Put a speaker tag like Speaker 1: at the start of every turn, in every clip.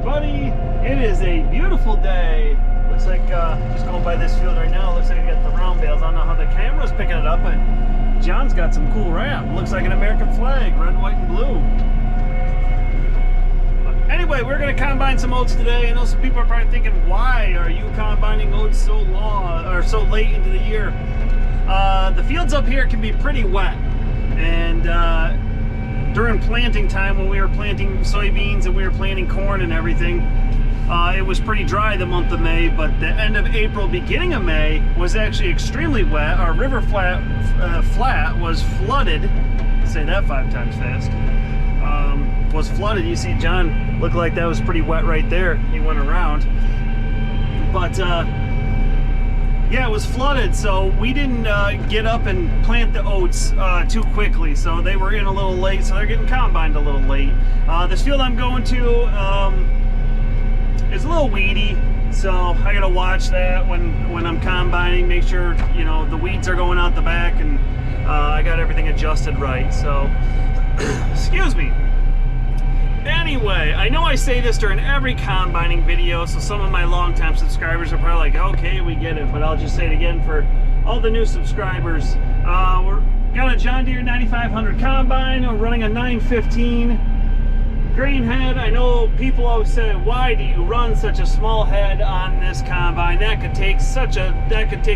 Speaker 1: everybody. It is a beautiful day. Looks like just going by this field right now. Looks like I got the round bales. I don't know how the camera's picking it up, but John's got some cool wrap. Looks like an American flag, red, white, and blue. But anyway, we're gonna combine some oats today. I know some people are probably thinking, why are you combining oats so long or so late into the year? The fields up here can be pretty wet, and during planting time, when we were planting soybeans and we were planting corn and everything, it was pretty dry the month of May, but the end of April, beginning of May was actually extremely wet. Our river flat was flooded. Say that 5 times fast. Was flooded. You see John looked like that was pretty wet right there. He went around. But yeah, it was flooded, so we didn't get up and plant the oats too quickly, so they were in a little late, so they're getting combined a little late. This field I'm going to is a little weedy, so I gotta watch that when I'm combining, make sure, you know, the weeds are going out the back, and I got everything adjusted right, so excuse me. Anyway, I know I say this during every combining video, so some of my longtime subscribers are probably like, okay, we get it, but I'll just say it again for all the new subscribers. We're got a John Deere 9500 combine. We're running a 915 grain head. I know people always say, why do you run such a small head on this combine? That could take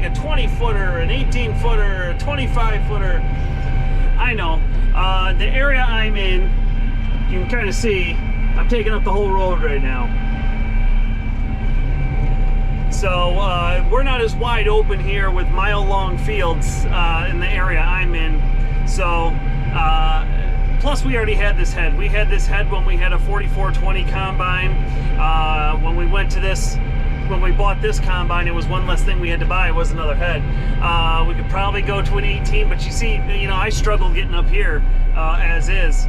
Speaker 1: a 20 footer, an 18 footer, a 25 footer. I know. The area I'm in, you can kind of see I'm taking up the whole road right now. So we're not as wide open here with mile-long fields in the area I'm in. So plus we already had this head. We had this head when we had a 4420 combine. When we bought this combine, it was one less thing we had to buy. It was another head. We could probably go to an 18, but you see, you know, I struggled getting up here as is,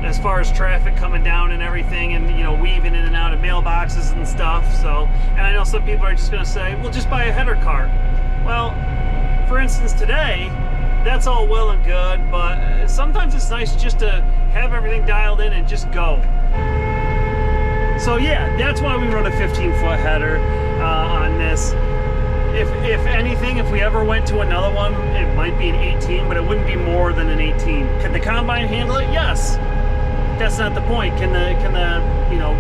Speaker 1: as far as traffic coming down and everything, and you know, weaving in and out of mailboxes and stuff. So, and I know some people are just going to say, well, just buy a header cart. Well, for instance, today, that's all well and good, but sometimes it's nice just to have everything dialed in and just go. So yeah, that's why we run a 15-foot header on this. If anything, if we ever went to another one, it might be an 18, but it wouldn't be more than an 18. Can the combine handle it? Yes. That's not the point. Can the you know,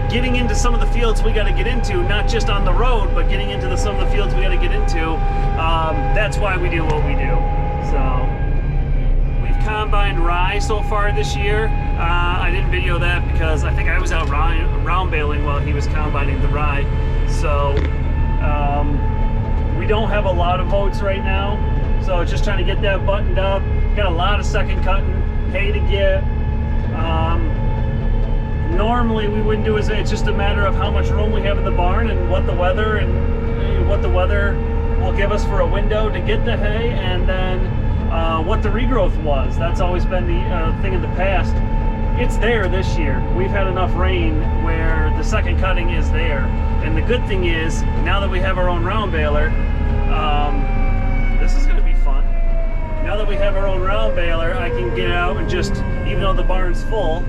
Speaker 1: getting into some of the fields we got to get into, not just on the road, but getting into some of the fields we got to get into. That's why we do what we do. So we've combined rye so far this year. I didn't video that because I think I was out round baling while he was combining the rye. So we don't have a lot of oats right now, so just trying to get that buttoned up. Got a lot of second cutting hay to get. Normally we wouldn't do it. It's just a matter of how much room we have in the barn and what the weather will give us for a window to get the hay, and then what the regrowth was. That's always been the thing in the past. It's there this year. We've had enough rain where the second cutting is there, and the good thing is, now that we have our own round baler, this is going to be fun. Now that we have our own round baler, I can get out and just, even though the barn's full,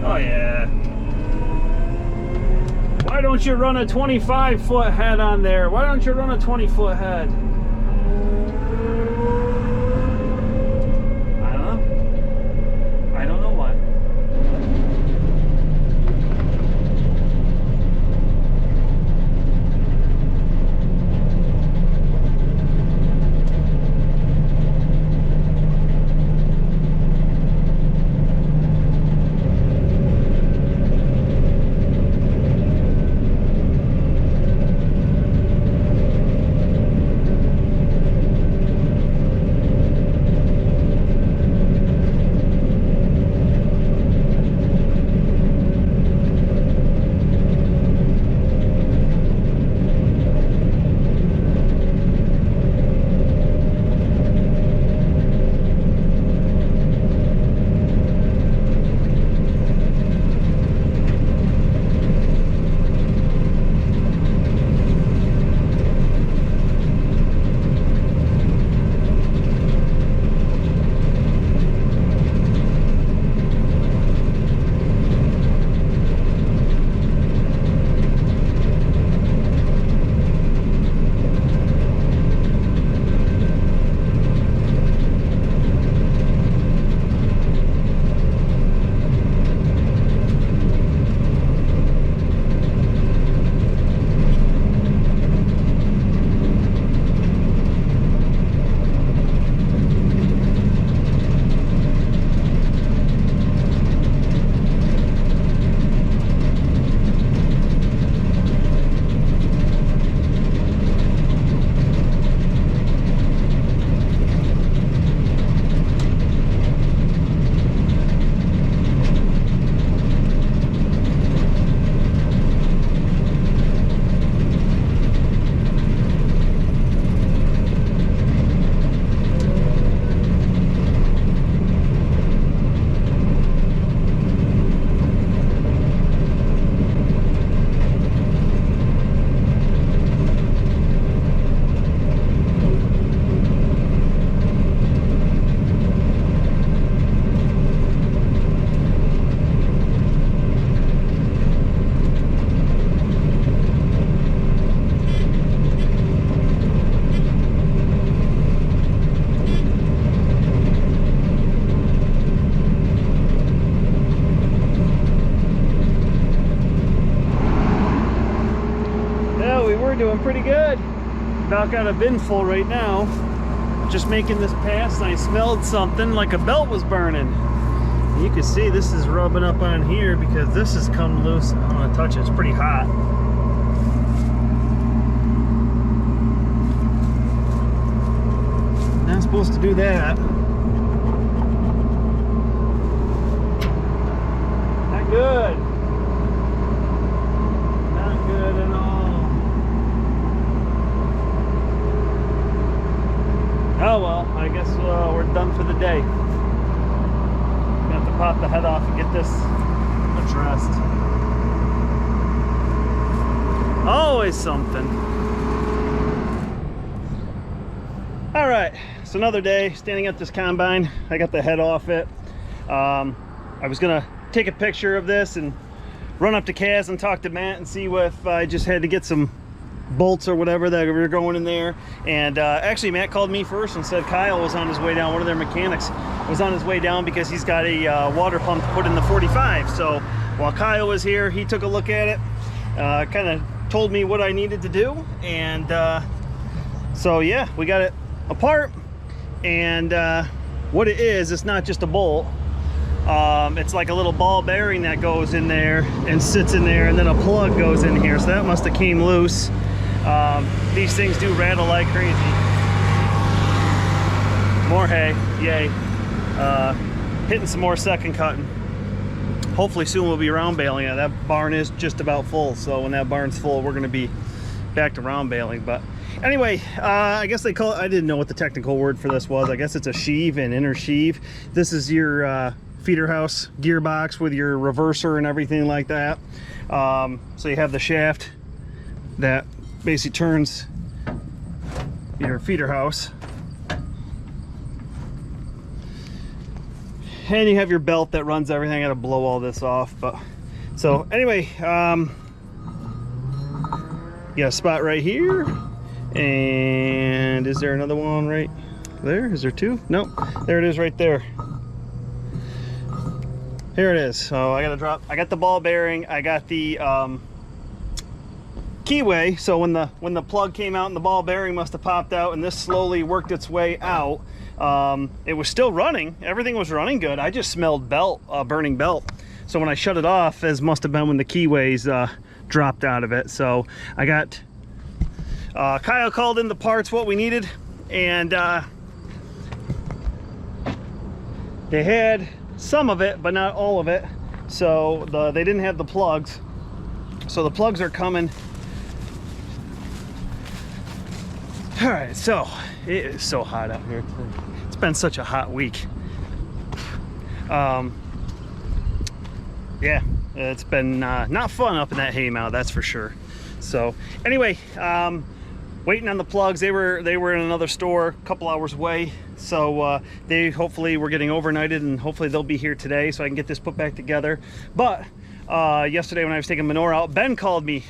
Speaker 1: oh yeah. Why don't you run a 25-foot head on there? Why don't you run a 20-foot head? I don't know. I don't know why. doing pretty good. About got a bin full right now. Just making this pass and I smelled something like a belt was burning. And you can see this is rubbing up on here because this has come loose. I don't want to touch it, it's pretty hot. Not supposed to do that. Not good. Not good at all. Oh well, I guess we're done for the day. Gonna have to pop the head off and get this addressed. Always something. All right, it's another day standing at this combine. I got the head off it. I was gonna take a picture of this and run up to Kaz and talk to Matt and see if I just had to get some bolts or whatever that were going in there. And actually Matt called me first and said Kyle was on his way down. One of their mechanics was on his way down because he's got a water pump to put in the 45. So while Kyle was here, he took a look at it, kind of told me what I needed to do, and so yeah, we got it apart. And what it is, it's not just a bolt. It's like a little ball bearing that goes in there and sits in there, and then a plug goes in here. So that must have came loose. These things do rattle like crazy. More hay, yay. Hitting some more second cutting. Hopefully soon we'll be round baling it. That barn is just about full, so when that barn's full, we're going to be back to round baling. But anyway, I guess they call it, I didn't know what the technical word for this was. I guess it's a sheave, an inner sheave. This is your feeder house gearbox with your reverser and everything like that. So you have the shaft that basically turns your feeder house, and you have your belt that runs everything. I gotta blow all this off, but so anyway, you got a spot right here, and is there another one right there? Is there two? Nope, there it is right there. Here it is. So I gotta drop, I got the ball bearing, I got the keyway. So when the plug came out and the ball bearing must have popped out, and this slowly worked its way out. It was still running, everything was running good. I just smelled belt, burning belt. So when I shut it off, as must have been when the keyways dropped out of it. So I got Kyle called in the parts, what we needed, and they had some of it but not all of it. So they didn't have the plugs, so the plugs are coming. All right, so it is so hot out here. It's been such a hot week. Yeah, it's been not fun up in that hay mow, that's for sure. So anyway, waiting on the plugs. They were in another store a couple hours away, so they hopefully were getting overnighted, and hopefully they'll be here today so I can get this put back together. But yesterday when I was taking manure out, Ben called me,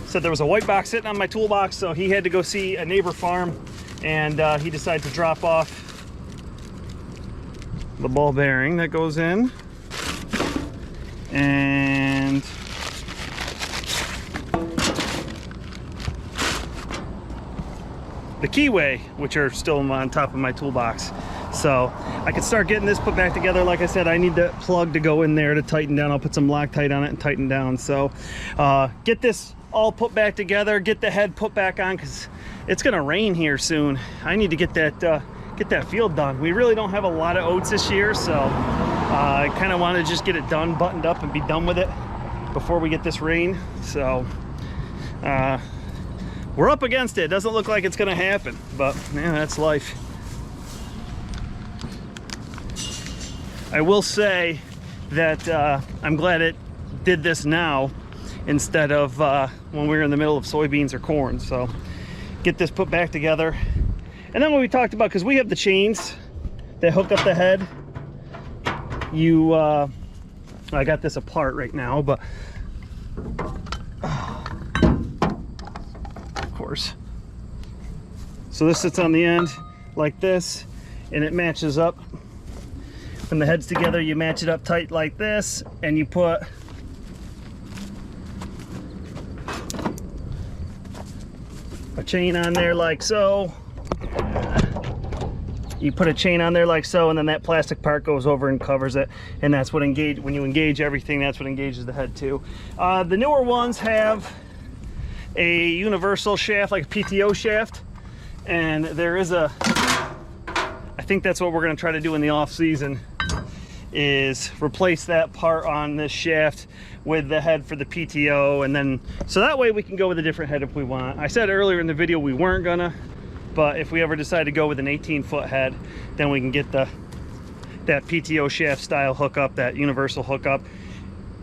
Speaker 1: said there was a white box sitting on my toolbox, so he had to go see a neighbor farm, and he decided to drop off the ball bearing that goes in, and the keyway, which are still on top of my toolbox. So I can start getting this put back together. Like I said, I need the plug to go in there to tighten down. I'll put some Loctite on it and tighten down. So get this all put back together, get the head put back on, because it's gonna rain here soon. I need to get that field done. We really don't have a lot of oats this year, so I kind of want to just get it done, buttoned up, and be done with it before we get this rain. So we're up against it. It doesn't look like it's gonna happen, but man, that's life. I will say that I'm glad it did this now instead of when we were in the middle of soybeans or corn. So get this put back together. And then what we talked about, because we have the chains that hook up the head, I got this apart right now, but of course. So this sits on the end like this, and it matches up. When the head's together, you match it up tight like this, and you put a chain on there like so. You put a chain on there like so, and then that plastic part goes over and covers it, and that's what when you engage everything, that's what engages the head too. The newer ones have a universal shaft, like a PTO shaft, and there is a, I think that's what we're going to try to do in the off season, is replace that part on this shaft with the head for the PTO, and then so that way we can go with a different head if we want. I said earlier in the video we weren't gonna, but if we ever decide to go with an 18-foot head, then we can get that PTO shaft style hookup, that universal hookup,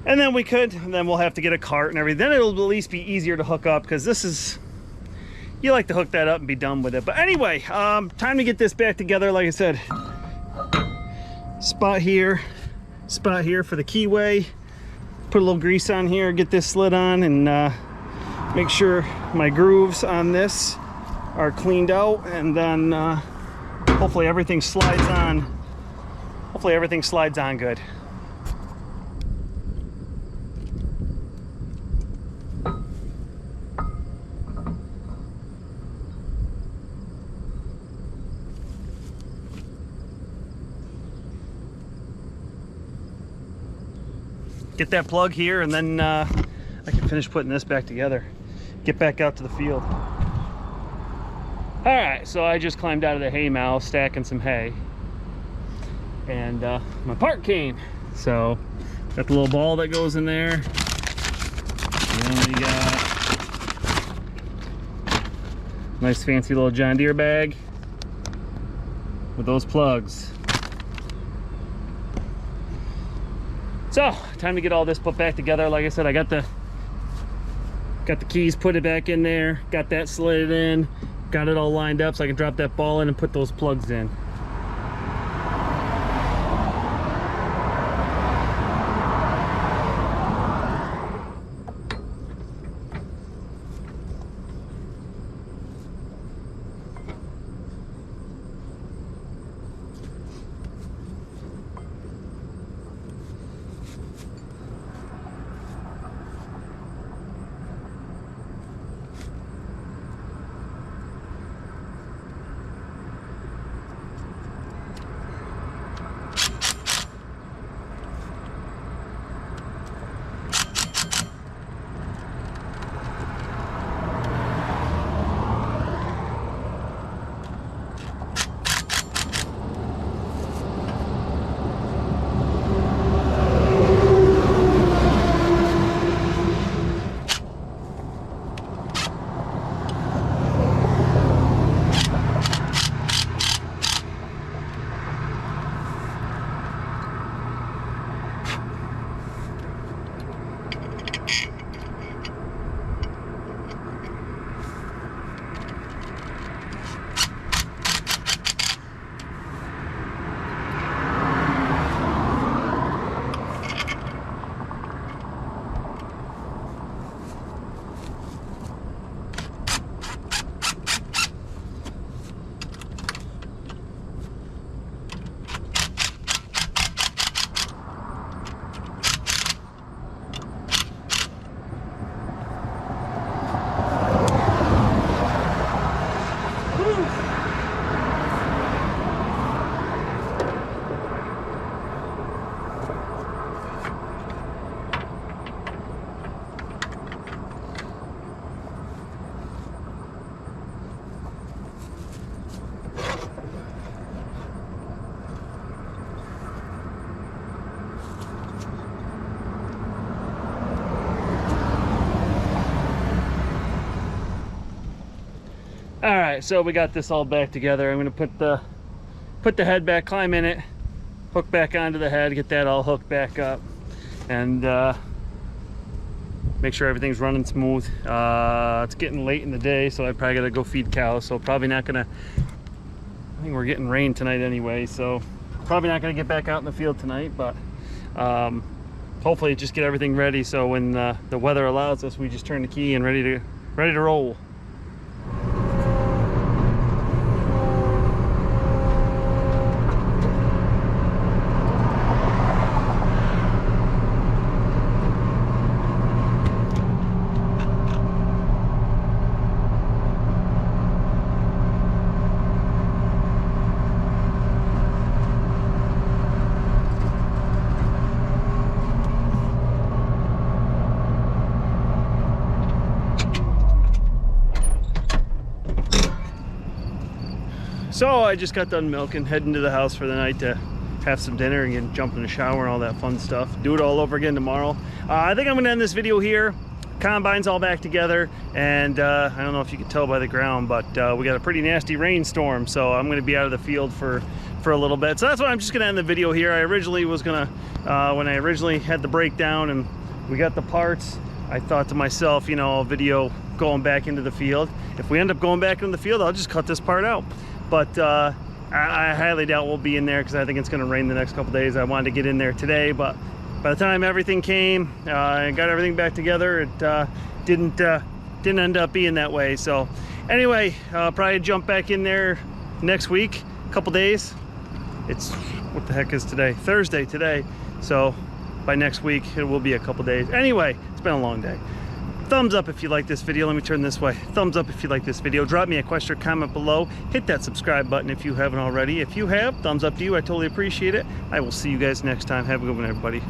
Speaker 1: and then we'll have to get a cart and everything. Then it'll at least be easier to hook up, because this is, you like to hook that up and be done with it. But anyway, time to get this back together. Like I said, spot here for the keyway. Put a little grease on here, get this slid on, and make sure my grooves on this are cleaned out, and then hopefully everything slides on. Hopefully everything slides on good. Get that plug here, and then I can finish putting this back together. Get back out to the field. All right, so I just climbed out of the hay mow, stacking some hay, and my part came. So got the little ball that goes in there. And then we got nice fancy little John Deere bag with those plugs. So time to get all this put back together. Like I said, I got the keys, put it back in there, got that slid in, got it all lined up so I can drop that ball in and put those plugs in. All right, so we got this all back together. I'm gonna put the head back, climb in it, hook back onto the head, get that all hooked back up, and make sure everything's running smooth. It's getting late in the day, so I probably gotta go feed cows, so probably not gonna, I think we're getting rain tonight anyway, so probably not gonna get back out in the field tonight, but hopefully just get everything ready so when the weather allows us, we just turn the key and ready to roll. So I just got done milking, heading to the house for the night to have some dinner and get jump in the shower and all that fun stuff. Do it all over again tomorrow. I think I'm gonna end this video here. Combine's all back together, and I don't know if you can tell by the ground, but we got a pretty nasty rainstorm, so I'm gonna be out of the field for a little bit. So that's why I'm just gonna end the video here. I originally was gonna, when I originally had the breakdown and we got the parts, I thought to myself, you know, a video going back into the field. If we end up going back into the field, I'll just cut this part out. But I highly doubt we'll be in there because I think it's gonna rain the next couple days. I wanted to get in there today, but by the time everything came, I got everything back together, it didn't end up being that way. So anyway, I'll probably jump back in there next week, a couple days. It's, what the heck is today? Thursday today. So by next week, it will be a couple days. Anyway, it's been a long day. Thumbs up if you like this video. Let me turn this way. Thumbs up if you like this video. Drop me a question or comment below. Hit that subscribe button if you haven't already. If you have, thumbs up to you. I totally appreciate it. I will see you guys next time. Have a good one, everybody.